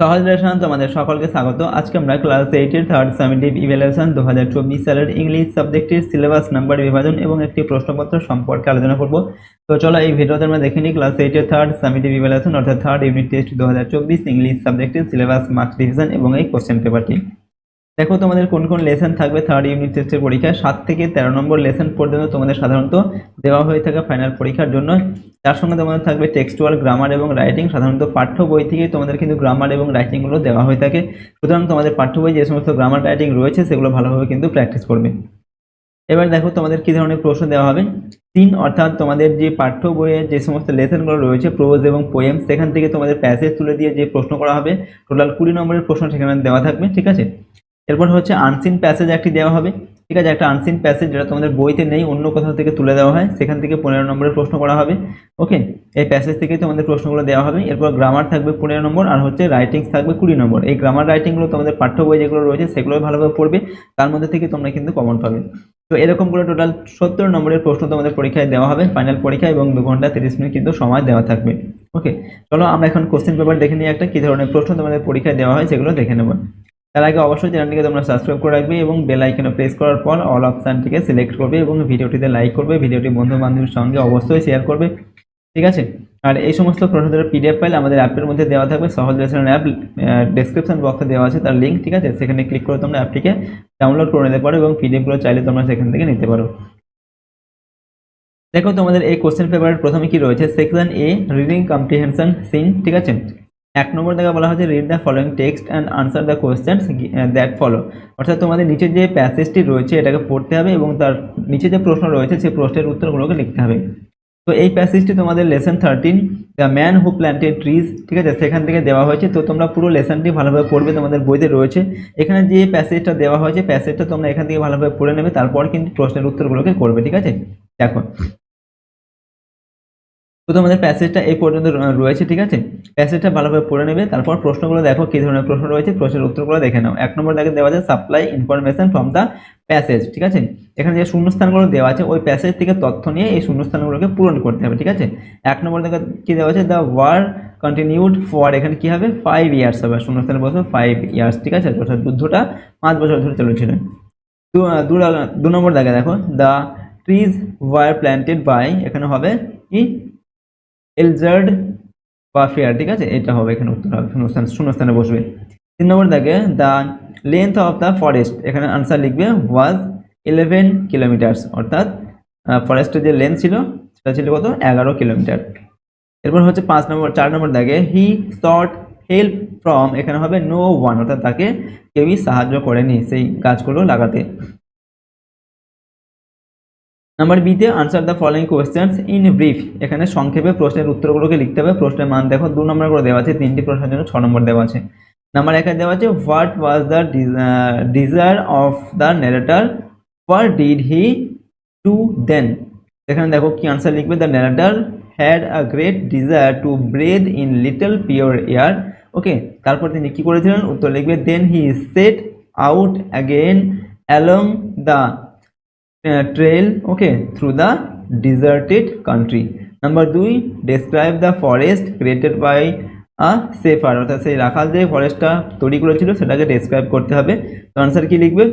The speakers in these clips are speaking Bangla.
সহজ লেসন তোমাদের সকলকে স্বাগত। আজকে আমরা ক্লাস 8 এর থার্ড সামেটিভ ইভ্যালুয়েশন 2024 সালের ইংলিশ সাবজেক্টের সিলেবাস নাম্বার বিভাজন এবং একটি প্রশ্নপত্র সম্পর্কে আলোচনা করব। তো চলো এই ভিডিওতে আমরা দেখে নিই ক্লাস 8 এর থার্ড সামেটিভ ইভ্যালুয়েশন অর্থাৎ থার্ড ইউনিট টেস্ট 2024 ইংলিশ সাবজেক্টের সিলেবাস মার্কস ডিভিশন এবং এই কোশ্চেন পেপারটি। দেখো তোমাদের কোন কোন লেসন থাকবে থার্ড ইউনিট টেস্টের পরীক্ষায়। 7 থেকে 13 নম্বর লেসন পর্যন্ত তোমাদের সাধারণত দেওয়া হয়ে থাকে ফাইনাল পরীক্ষার জন্য। তার সঙ্গে তোমাদের থাকবে টেক্সচুয়াল, গ্রামার এবং রাইটিং। সাধারণত পাঠ্য বই থেকে তোমাদের কিন্তু গ্রামার এবং রাইটিংগুলো দেওয়া হয়ে থাকে, সুতরাং তোমাদের পাঠ্য বই যে সমস্ত গ্রামার রাইটিং রয়েছে সেগুলো ভালোভাবে কিন্তু প্র্যাকটিস করবে। এবার দেখো তোমাদের কি ধরনের প্রশ্ন দেওয়া হবে। 3 অর্থাৎ তোমাদের যে পাঠ্য বইয়ে যে সমস্ত লেসনগুলো রয়েছে প্রোজ এবং পোয়েম, সেখান থেকে তোমাদের প্যাসেজ তুলে দিয়ে যে প্রশ্ন করা হবে, টোটাল 20 নম্বরের প্রশ্ন সেখানে দেওয়া থাকবে, ঠিক আছে। এরপর হচ্ছে আনসিন প্যাসেজ একটি দেওয়া হবে, ঠিক আছে। একটা আনসিন প্যাসেজ যেটা তোমাদের বইতে নেই, অন্য কোথাও থেকে তুলে দেওয়া হয়, সেখান থেকে 15 নম্বরের প্রশ্ন করা হবে। ওকে, এই প্যাসেজ থেকে তোমাদের প্রশ্নগুলো দেওয়া হবে। এরপর গ্রামার থাকবে 15 নম্বর আর হচ্ছে রাইটিংস থাকবে 20 নম্বর। এই গ্রামার রাইটিংগুলো তোমাদের পাঠ্য বই যেগুলো রয়েছে সেগুলো ভালোভাবে পড়বে, তার মধ্যে থেকে তোমরা কিন্তু কমন পাবে। তো এরকম করে টোটাল 70 নম্বরের প্রশ্ন তোমাদের পরীক্ষায় দেওয়া হবে ফাইনাল পরীক্ষা, এবং 2 ঘন্টা 30 মিনিট কিন্তু সময় দেওয়া থাকবে। ওকে, চলো আমরা এখন কোশ্চেন পেপার দেখে নিই একটা কি ধরনের প্রশ্ন তোমাদের পরীক্ষায় দেওয়া হয় সেগুলো দেখে নেব। তার আগে অবশ্যই চ্যানেলটিকে তোমরা সাবস্ক্রাইব করে রাখবে এবং বেল আইকনে প্রেস করার পর অল অপশনটিকে সিলেক্ট করবে এবং ভিডিওটিতে লাইক করবে, ভিডিওটি বন্ধু বান্ধবের সঙ্গে অবশ্যই শেয়ার করবে, ঠিক আছে। আর এই সমস্ত প্রশ্নোত্তরের পিডিএফ ফাইল আমাদের অ্যাপের মধ্যে দেওয়া থাকবে, সহজ লেসনের অ্যাপ ডেসক্রিপশন বক্সে দেওয়া আছে তার লিঙ্ক, ঠিক আছে। সেখানে ক্লিক করে তোমরা অ্যাপটিকে ডাউনলোড করে নিতে পারো এবং পিডিএফগুলো চাইলে তোমরা সেখান থেকে নিতে পারো। দেখো তোমাদের এই কোশ্চেন পেপারের প্রথমে কি রয়েছে, সেকশন এ রিডিং কম্প্রিহেনশন সিন, ঠিক আছে। 1 নম্বর দেখা বলা হচ্ছে read the following text and answer the questions that follow. অর্থাৎ তোমাদের নিচে যে প্যাসেজটি রয়েছে এটাকে পড়তে হবে এবং তার নিচে যে প্রশ্ন রয়েছে সেই প্রশ্নের উত্তরগুলোকে লিখতে হবে। তো এই প্যাসেজটি তোমাদের lesson 13 the man who planted trees, ঠিক আছে, সেখান থেকে দেওয়া হয়েছে। তো তোমরা পুরো লেসনটি ভালোভাবে পড়বে, তোমাদের বইতে রয়েছে। এখানে যে প্যাসেজটা দেওয়া হয়েছে প্যাসেজটা তোমরা এখান থেকে ভালোভাবে পড়ে নেবে, তারপর কিন্তু প্রশ্নের উত্তরগুলোকে করবে, ঠিক আছে। দেখো তো তোমাদের প্যাসেজটা এই পর্যন্ত রয়েছে, ঠিক আছে। প্যাসেজটা ভালোভাবে পড়ে নেবে, তারপর প্রশ্নগুলো দেখো কি ধরনের প্রশ্ন রয়েছে, প্রশ্নের উত্তরগুলো দেখে নাও। 1 নম্বর দেখে দেওয়া আছে supply information from the passage, ঠিক আছে। এখানে যে শূন্যস্থানগুলো দেওয়া আছে ওই প্যাসেজ থেকে তথ্য নিয়ে এই শূন্যস্থানগুলোকে পূরণ করতে হবে, ঠিক আছে। 1 নম্বর দেখে কি দেওয়া আছে দ্য ওয়ার কন্টিনিউড ফর, এখানে কি হবে 5 ইয়ার্স হবে, শূন্যস্থানে বসবে 5 ইয়ার্স, ঠিক আছে। অর্থাৎ যুদ্ধটা 5 বছর ধরে চলেছিল। 2 নম্বর দেখে দেখো the trees were planted by, এখানে হবে কি এলজার্ড বাফিয়ার, ঠিক আছে, এটা হবে এখানে উত্তর হবে, শূন্যস্থানে বসবে। 3 নম্বর দেখে the length of the forest, এখানে আনসার লিখবে ওয়াজ 11 কিলোমিটার্স, অর্থাৎ ফরেস্টের যে লেন্থ ছিল সেটা ছিল কত 11 কিলোমিটার। এরপর হচ্ছে 4 নম্বর দেখে হি সট হেল্প ফ্রম, এখানে হবে নো ওয়ান, অর্থাৎ তাকে কেউই সাহায্য করেনি সেই গাছগুলো লাগাতে। নাম্বার বিতে answer the following questions in brief, এখানে সংক্ষেপে প্রশ্নের উত্তরগুলোকে লিখতে হবে। প্রশ্নের মান দেখো 2 নম্বর করে দেওয়া আছে, 3টি প্রশ্নের জন্য 6 নম্বর দেওয়া আছে। নাম্বার 1 দেওয়া আছে what was the desire of the narrator, what did he to then, এখানে দেখো কি আনসার লিখবে the narrator had a great desire to breathe in little pure air. Okay, তারপর তিনি কি করেছিলেন, উত্তর লিখবে then he set out again along the trail, okay, through the deserted country. Number 2 describe the forest created by a shepherd, অর্থাৎ সেই রাখাল যে ফরেস্টটা তৈরি করেছিল সেটাকে ডেসক্রাইব করতে হবে। তো আনসার কি লিখবে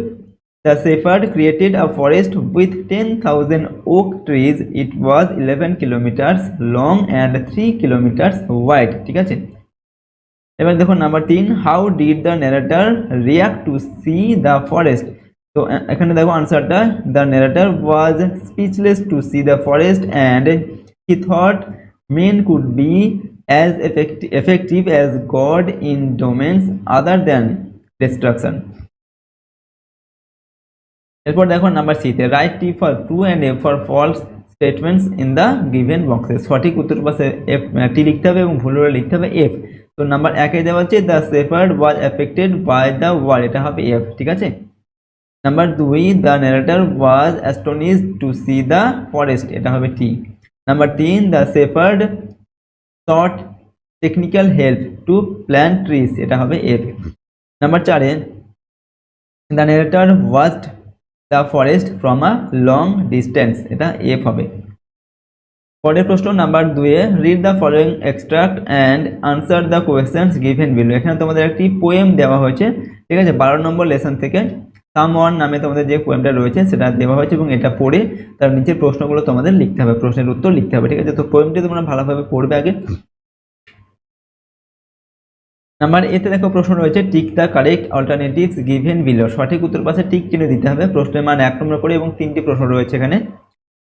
the shepherd created a forest with 10,000 oak trees, it was 11 kilometers long and 3 kilometers wide, ঠিক আছে। এবার দেখো number 3 how did the narrator react to see the forest, তো এখানে দেখো আনসারটা the narrator was speechless to see the forest and he thought men could be as effective as god in domains other than destruction. এরপর দেখো নাম্বার সিতে write T for true and F for false statements in the given বক্সে, সঠিক উত্তর পাশে এফ টি লিখতে হবে এবং ভুল হলে লিখতে হবে এফ। তো নাম্বার 1 দেওয়া হচ্ছে the shepherd was affected by the war, এটা হবে এফ, ঠিক আছে। Number 2 the narrator was astonished to see the forest, এটা হবে T. Number 3 the shepherd sought technical help to plant trees, এটা হবে F. Number 4 the narrator watched the forest from a long distance, এটা এফ হবে। পরের প্রশ্ন number 2 A read the following extract and answer the questions given below. এখানে তোমাদের একটি পোয়েম দেওয়া হয়েছে, ঠিক আছে, 12 নম্বর লেসন থেকে সামওয়ান নামে তোমাদের যে পোয়েমটা রয়েছে সেটা দেওয়া হয়েছে এবং এটা পড়ে তার নিচের প্রশ্নগুলো তোমাদের লিখতে হবে, প্রশ্নের উত্তর লিখতে হবে, ঠিক আছে। তো পোয়েমটি তোমরা ভালোভাবে পড়বে আগে। নাম্বার এতে দেখো প্রশ্ন রয়েছে tick the correct alternatives given below. সঠিক উত্তর পাশে টিক চিহ্ন দিতে হবে। প্রশ্নের মান 1 নম্বর করে এবং 3টি প্রশ্ন রয়েছে এখানে।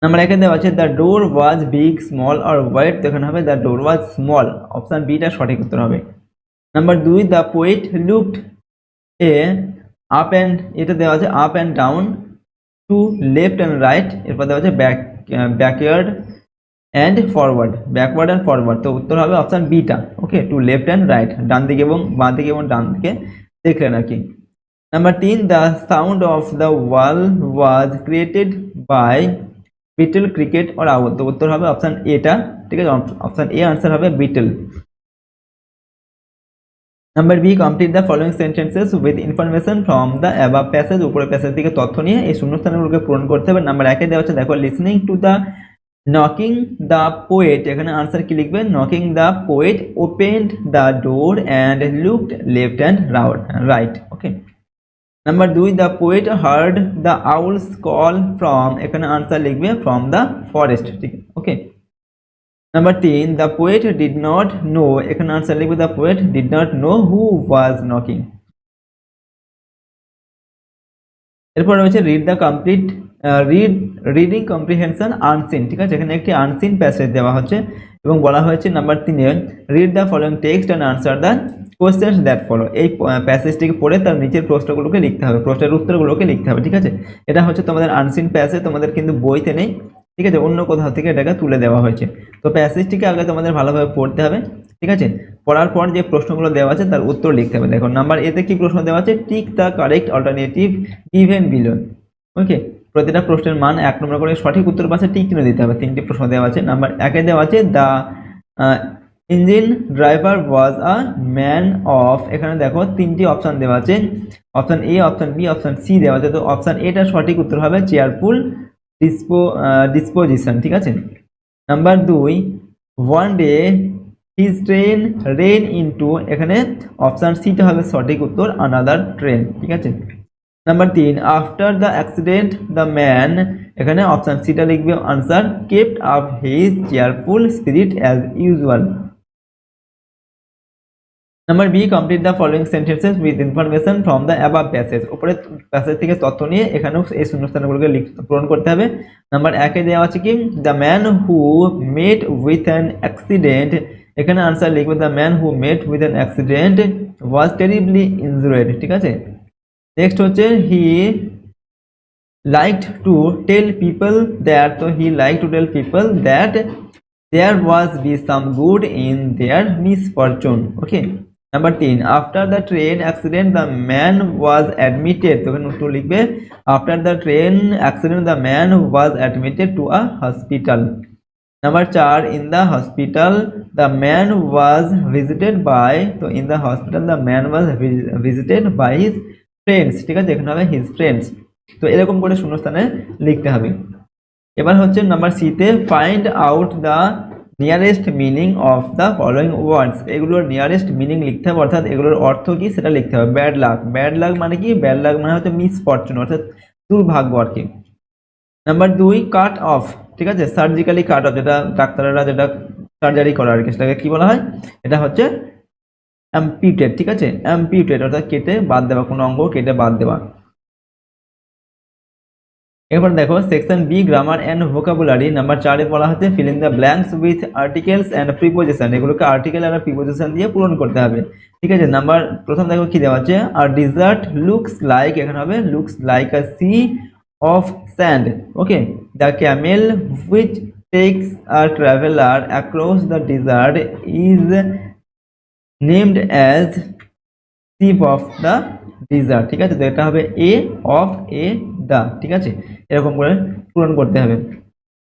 নাম্বার 1 এ দেওয়া আছে the door was big small or wide, তো এখানে হবে the door was small, option বিটা সঠিক উত্তর হবে। Number 2 the poet looked a up and, এটা দেওয়া আছে up and down, to left and right, এরপর দেওয়া আছে backward and forward, backward and forward, তো উত্তর হবে অপশন বিটা। Okay, to left and right, ডান দিকে এবং বাঁ দিকে এবং ডান দিকে দেখলেন আর কি। Number 3 the sound of the wall was created by beetle cricket or owl, তো উত্তর হবে অপশন এটা, ঠিক আছে, অপশন এ আনসার হবে beetle. Number B complete the following sentences with information from the above passage, উপরের প্যাসেজ থেকে তথ্য নিয়ে এই শূন্যস্থানগুলোকে পূরণ করতে হবে। নাম্বার 1 এ দেওয়া হচ্ছে দেখো listening to the knocking the poet, এখানে আনসার কি লিখবে, knocking the poet opened the door and looked left and right. Okay, number 2 the poet heard the owls call from, এখানে আনসার লিখবে ফ্রম দ্য ফরেস্ট, ঠিক আছে। Okay, number 3 the poet did not know, এখানে আনসার লিখবে the poet did not know who was knocking. এরপর রয়েছে read the complete reading comprehension unseen, ঠিক আছে, এখানে একটি আনসিন প্যাসেজ দেওয়া হচ্ছে এবং বলা হয়েছে number 3 A read the following text and answer the questions that follow, এই প্যাসেজটিকে পড়ে তার নিচের প্রশ্নগুলোকে লিখতে হবে, প্রশ্নের উত্তরগুলোকে লিখতে হবে, ঠিক আছে। এটা হচ্ছে তোমাদের আনসিন প্যাসেজ, তোমাদের কিন্তু বইতে নেই, ঠিক আছে, অন্য কোথাও থেকে এটাকে তুলে দেওয়া হয়েছে। তো প্যাসেজটিকে আগে তোমাদের ভালোভাবে পড়তে হবে, ঠিক আছে। পড়ার পর যে প্রশ্নগুলো দেওয়া আছে তার উত্তর লিখতে হবে। দেখো নাম্বার এতে কি প্রশ্ন দেওয়া আছে, tick the correct alternative given below. Okay, প্রতিটা প্রশ্নের মান 1 নম্বর করে, সঠিক উত্তর পাশে টিক চিহ্ন দিতে হবে। 3টি প্রশ্ন দেওয়া আছে। নাম্বার 1 এ দেওয়া আছে the engine driver was a man of, এখানে দেখো 3টি অপশন দেওয়া আছে, option A, option B, option C দেওয়া আছে, তো অপশন এটা সঠিক উত্তর হবে চেয়ারফুল ডিসপোজিশন, ঠিক আছে। Number 2 one day his train ran into, এখানে অপশন সিটা হবে সঠিক উত্তর আনাদার ট্রেন, ঠিক আছে। Number 3 after the accident the man, এখানে অপশন সিটা লিখবে answer kept up his cheerful spirit as usual. Number B complete the following sentences with information from the above passage, উপরে প্যাসেজ থেকে তথ্য নিয়ে এখানেও এই শূন্যস্থানগুলোকে পূরণ করতে হবে। নাম্বার 1 এ দেওয়া আছে কি the man who met with an accident, এখানে আনসার লিখবে the man who met with an accident was terribly injured, ঠিক আছে। নেক্সট হচ্ছে he liked to tell people that, তো he like to tell people that there was be some good in their misfortune. Okay, number 3 after the train accident the man was admitted, তো এখানে উত্তর লিখবে after the train accident the man was admitted to a hospital. Number 4 in the hospital the man was visited by, তো in the hospital the man was visited by his friends, ঠিক আছে, এখানে হবে হিজ ফ্রেন্ডস। তো এরকম করে শূন্যস্থানে লিখতে হবে। এবার হচ্ছে নাম্বার সি তে find out the nearest meaning of the following ওয়ার্ডস, এগুলোর নিয়ারেস্ট মিনিং লিখতে হবে, অর্থাৎ এগুলোর অর্থ কি সেটা লিখতে হবে। ব্যাড লাক, ব্যাড লাক মানে কি, ব্যাড লাক মানে হচ্ছে মিসফরচুন, অর্থাৎ দুর্ভাগ্য আর কি। নাম্বার 2 কাট অফ, ঠিক আছে, সার্জিক্যালি কাট অফ, যেটা ডাক্তাররা যেটা সার্জারি করে আর কি, সেটাকে কি বলা হয়, এটা হচ্ছে অ্যাম্পিউটেড, ঠিক আছে, অ্যাম্পিউটেড অর্থাৎ কেটে বাদ দেওয়া, কোনো অঙ্গ কেটে বাদ দেওয়া। এরপর দেখো section B grammar and vocabulary, number 4 এ বলা হচ্ছে fill in the blanks with articles and preposition, এগুলোকে আর্টিকেল আর প্রিপোজিশন দিয়ে পূরণ করতে হবে, ঠিক আছে। নাম্বার প্রথম দেখো কি দেওয়া আছে, আর ডিজার্ট লুকস লাইক, এখানে হবে looks like a sea of sand. Okay, the camel which takes a traveller across the desert is named as ship of the desert, ঠিক আছে, তো এটা হবে এ অফ এ দা, ঠিক আছে, এরকম করে পূরণ করতে হবে।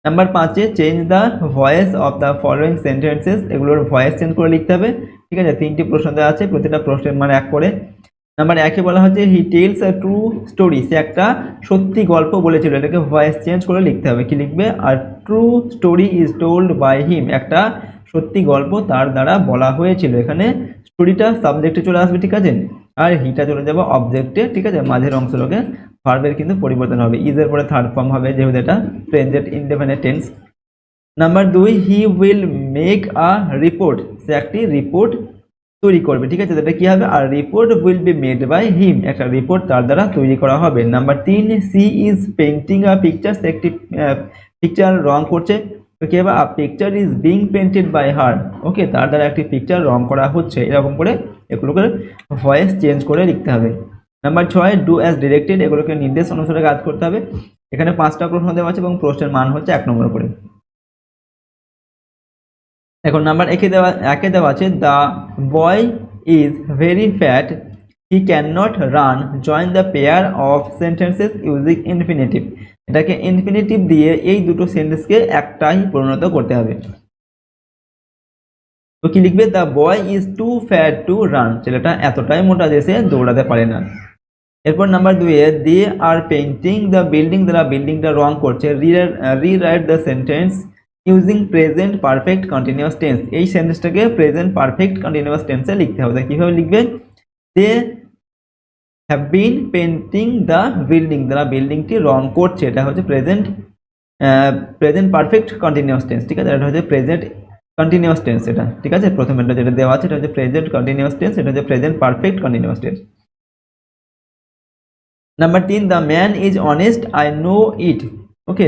Number 5 A change the voice of the following sentences, এগুলোর ভয়েস চেঞ্জ করে লিখতে হবে, ঠিক আছে। 3টি প্রশ্ন দেওয়া আছে, প্রতিটা প্রশ্নের মানে 1 করে। নাম্বার 1 বলা হচ্ছে he tells a true story, সে একটা সত্যি গল্প বলেছিল, এটাকে ভয়েস চেঞ্জ করে লিখতে হবে। কি লিখবে? আর true story is told by him, একটা সত্যি গল্প তার দ্বারা বলা হয়েছিল। এখানে স্টোরিটা সাবজেক্টে চলে আসবে, ঠিক আছে, আর হিটা চলে যাবে অবজেক্টে, ঠিক আছে। মাঝের অংশটাকে ভার্বের কিন্তু পরিবর্তন হবে, ইজ এর পরে থার্ড ফর্ম হবে, যেহেতু এটা present indefinite tense. Number 2 he will make a report, সে একটি রিপোর্ট তৈরি করবে, ঠিক আছে। এটা কি হবে? আর report will be made by him, একটা রিপোর্ট তার দ্বারা তৈরি করা হবে। Number 3 she is painting a picture, সে একটি পিকচার রং করছে। তো কি হবে? A picture is being painted by her, okay, তার দ্বারা একটি পিকচার রং করা হচ্ছে। এরকম করে এগুলোকে ভয়েস চেঞ্জ করে লিখতে হবে। নাম্বার 6 ডু অ্যাজ ডিরেক্টেড, এগুলোকে নির্দেশ অনুসারে কাজ করতে হবে। এখানে 5টা প্রশ্ন দেওয়া আছে এবং প্রশ্নের মান হচ্ছে 1 নম্বর করে। এখন নাম্বার একে দেওয়া আছে the boy is very fat, he can not run, join the pair of sentences using infinitive. এটাকে ইনফিনিটিভ দিয়ে এই দুটো সেন্টেন্সকে একটাই পরিণত করতে হবে। তো কি লিখবে? The boy is too fat to run, ছেলেটা এতটাই মোটা যে সে দৌড়াতে পারে না। এরপর number 2 they are painting the building, তারা বিল্ডিংটা রং করছে। Rewrite the sentence using present perfect continuous tense, এই সেন্টেন্সটাকে প্রেজেন্ট পারফেক্ট কন্টিনিউয়াস টেন্সে লিখতে হবে। কিভাবে লিখবে? They have been painting the building, তারা বিল্ডিংটি রং করছে, এটা হচ্ছে প্রেজেন্ট পারফেক্ট কন্টিনিউয়াস টেন্স, ঠিক আছে। এটা হচ্ছে প্রেজেন্ট কন্টিনিউয়াস টেন্স, এটা ঠিক আছে। প্রথম এটা যেটা দেওয়া আছে এটা হচ্ছে প্রেজেন্ট কন্টিনিউয়াস টেন্স, এটা হচ্ছে present perfect continuous tense. Number 3 the man is honest, I know it, okay,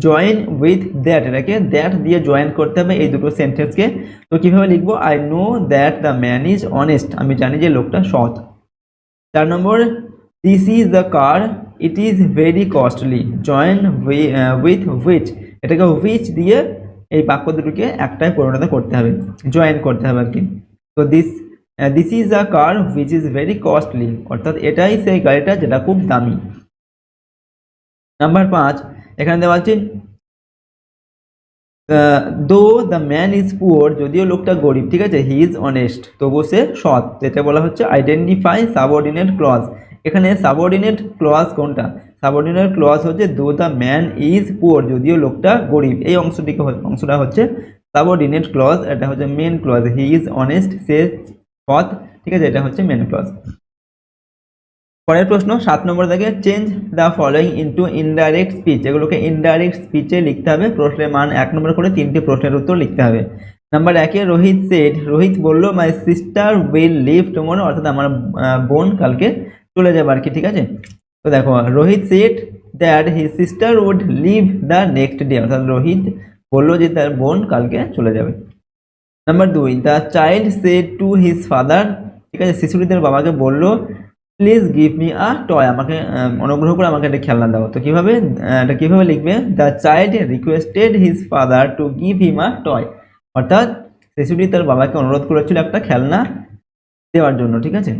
join with that, এটাকে দ্যাট দিয়ে জয়েন করতে হবে এই দুটো সেন্টেন্সকে। তো কিভাবে লিখবো? I know that the man is honest, আমি জানি যে লোকটা সৎ। 4 নম্বর this is the car, it is very costly, join with which, এটাকে হুইচ দিয়ে এই বাক্য দুটোকে একটাই পরিণত করতে হবে, জয়েন করতে হবে আর কি। তো this is a car which is very costly, অর্থাৎ এটাই সেই গাড়িটা যেটা খুব দামি। নাম্বার 5 এখানে দেওয়া আছে দো দ্য ম্যান ইজ পুয়ার, যদিও লোকটা গরিব, ঠিক আছে, হি ইজ অনেস্ট, তবু সে সৎ, যেটা বলা হচ্ছে আইডেন্টিফাই সাবঅর্ডিনেট ক্লজ। এখানে সাবঅর্ডিনেট ক্লজ কোনটা? সাবঅর্ডিনেট ক্লজ হচ্ছে দো দ্য ম্যান ইজ পুয়ার, যদিও লোকটা গরিব, এই অংশটা হচ্ছে সাবঅর্ডিনেট ক্লজ, এটা হচ্ছে main clause. He is honest, সে সৎ, ঠিক আছে, এটা হচ্ছে মেন ক্লজ। পরের প্রশ্ন 7 নম্বর থেকে change the following into indirect speech, এগুলোকে ইনডাইরেক্ট স্পিচে লিখতে হবে। প্রশ্নের মান 1 নম্বর করে 3টি প্রশ্নের উত্তর লিখতে হবে। নাম্বার 1 রোহিত সেড, রোহিত বলল my sister will leave tomorrow, অর্থাৎ আমার বোন কালকে চলে যাবে আর কি, ঠিক আছে। তো দেখো Rohit said that his sister would leave the next day, অর্থাৎ রোহিত বললো যে তার বোন কালকে চলে যাবে। Number 2 the child said to his father, ঠিক আছে, শিশুটি তার বাবাকে বললো please give me a toy, আমাকে অনুগ্রহ করে আমাকে একটা খেলনা দাও। তো কিভাবে এটা কিভাবে লিখবে? The child requested his father to give him a toy, অর্থাৎ শিশুটি তার বাবাকে অনুরোধ করেছিল একটা খেলনা দেওয়ার জন্য, ঠিক আছে।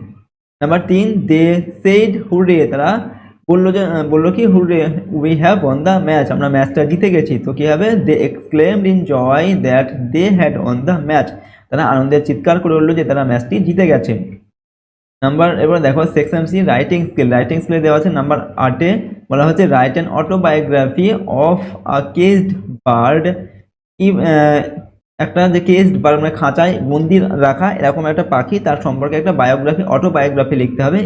নাম্বার 3 দে সেড হুররে, তারা বললো কি hurray we have won the match, আমরা ম্যাচটা জিতে গেছি। তো কি হবে? They exclaimed in joy that they had won the match, তারা আনন্দের চিৎকার করে বললো যে তারা ম্যাচটি জিতে গেছে। এবার দেখো section C writing skill, writing স্কিলে দেওয়া আছে নাম্বার 8 বলা হচ্ছে write an autobiography of a caged bird, একটা যে কেজড বার্ড মানে খাঁচায় বন্দি রাখা এরকম একটা পাখি, তার সম্পর্কে একটা অটোবায়োগ্রাফি লিখতে হবে।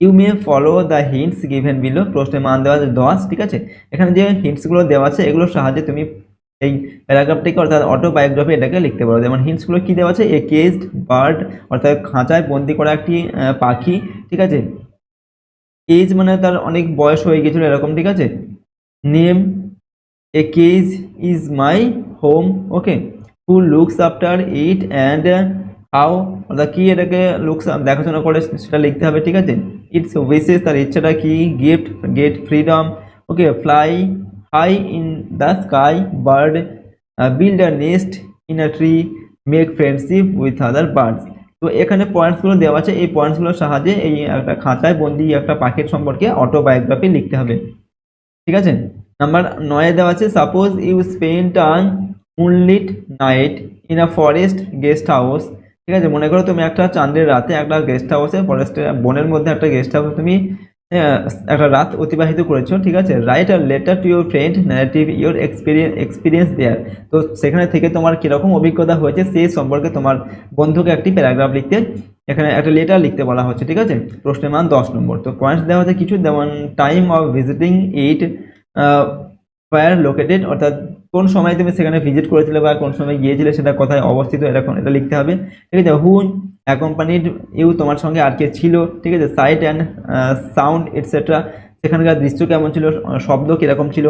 You may follow the hints given below, প্রশ্নের মান দেওয়া আছে 10, ঠিক আছে। এখানে যে হিন্টসগুলো দেওয়া আছে এগুলোর সাহায্যে তুমি এই প্যারাগ্রাফটিকে অর্থাৎ অটোবায়োগ্রাফি এটাকে লিখতে পারো। যেমন হিন্টসগুলো কি দেওয়া আছে? এ কেজড বার্ড, অর্থাৎ খাঁচায় বন্দি করা একটি পাখি, ঠিক আছে। কেজ মানে তার অনেক বয়স হয়ে গেছিল এরকম, ঠিক আছে। Name A cage is my home, okay. Who looks after it and how, অর্থাৎ কি এটাকে লুকস দেখাশোনা করে সেটা লিখতে হবে, ঠিক আছে। ইটস উইসেস, তার ইচ্ছাটা কি? Gift, get freedom, okay. Fly high in the sky, bird, build a nest in a tree, make friendship with other birds. তো এখানে পয়েন্টসগুলো দেওয়া আছে, এই পয়েন্টসগুলোর সাহায্যে এই একটা খাঁচায় বন্দি একটা পাখির সম্পর্কে অটোবায়োগ্রাফি লিখতে হবে, ঠিক আছে। নাম্বার 9 দেওয়া আছে suppose you spend an moonlit night in a forest guest house, ঠিক আছে, মনে করো তুমি একটা চাঁদের রাতে একটা গেস্ট হাউসে, ফরেস্টের বনের মধ্যে একটা গেস্ট হাউসে তুমি একটা রাত অতিবাহিত করেছো। ঠিক আছে, রাইট আর letter to your friend narrative your experience there. তো সেখানে থেকে তোমার কিরকম অভিজ্ঞতা হয়েছে সেই সম্পর্কে তোমার বন্ধুকে একটি প্যারাগ্রাফ লিখতে, এখানে একটা লেটার লিখতে বলা হচ্ছে। ঠিক আছে, প্রশ্নের মান 10 নম্বর। তো পয়েন্টস দেওয়া হচ্ছে কিছু, যেমন time of visiting it, fire located, অর্থাৎ কোন সময় তুমি সেখানে ভিজিট করেছিলে বা কোন সময় গিয়েছিলে, সেটা কোথায় অবস্থিত, এরকম এটা লিখতে হবে। ঠিক আছে, হু অ্যাকম্পানিড ইউ, তোমার সঙ্গে আর কে ছিল। ঠিক আছে, সাইট অ্যান্ড সাউন্ড এটসেট্রা, সেখানকার দৃশ্য কেমন ছিল, শব্দ কিরকম ছিল,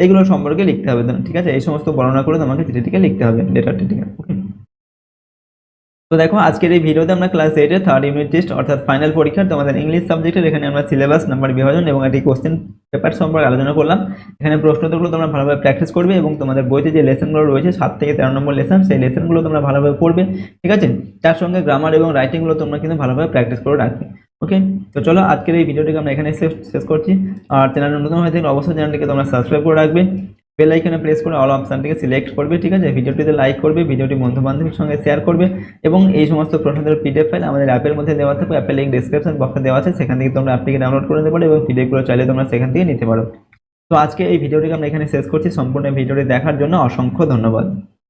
এগুলো সম্পর্কে লিখতে হবে। ঠিক আছে, এই সমস্ত বর্ণনা করে তোমাকে চিঠিটিকে লিখতে হবে, লেটারটিকে। ওকে, তো দেখো আজকের এই ভিডিওতে আমরা ক্লাস 8-এর থার্ড ইউনিট টেস্ট অর্থাৎ ফাইনাল পরীক্ষার তোমাদের ইংলিশ সাবজেক্টের এখানে আমরা সিলেবাস, নাম্বার বিভাজন এবং একটি কোশ্চেন পেপার সম্পর্কে আলোচনা করলাম। এখানে প্রশ্নোত্তরগুলো তোমরা ভালোভাবে প্র্যাকটিস করবে এবং তোমাদের বইতে যে লেসনগুলো রয়েছে 7 থেকে 13 নম্বর লেসন, সেই লেসনগুলো তোমরা ভালোভাবে পড়বে। ঠিক আছে, তার সঙ্গে গ্রামার এবং রাইটিংগুলো তোমরা কিন্তু ভালোভাবে প্র্যাকটিস করে রাখবে। ওকে, তো চলো আজকের এই ভিডিওটিকে আমরা এখানে শেষ করছি। আর চ্যানেল নতুন হয়ে থাকলে অবশ্যই চ্যানেলটিকে তোমরা সাবস্ক্রাইব করে রাখবে, বেল আইকনে প্রেস করে অল অপশনটিকে সিলেক্ট করবে। ঠিক আছে, ভিডিওটিতে লাইক করবে, ভিডিওটি বন্ধু বান্ধবের সঙ্গে শেয়ার করবে এবং এই সমস্ত প্রশ্নের পিডিএফ ফাইল আমাদের অ্যাপের মধ্যে দেওয়া থাকবে, অ্যাপের লিঙ্ক ডেসক্রিপশন বক্সে দেওয়া আছে, সেখান থেকে তোমরা অ্যাপটিকে ডাউনলোড করে নিতে পারো এবং পিডিএফগুলো চাইলে তোমরা সেখান থেকে নিতে পারো। তো আজকে এই ভিডিওটিকে আমরা এখানে শেষ করছি। সম্পূর্ণ ভিডিওটি দেখার জন্য অসংখ্য ধন্যবাদ।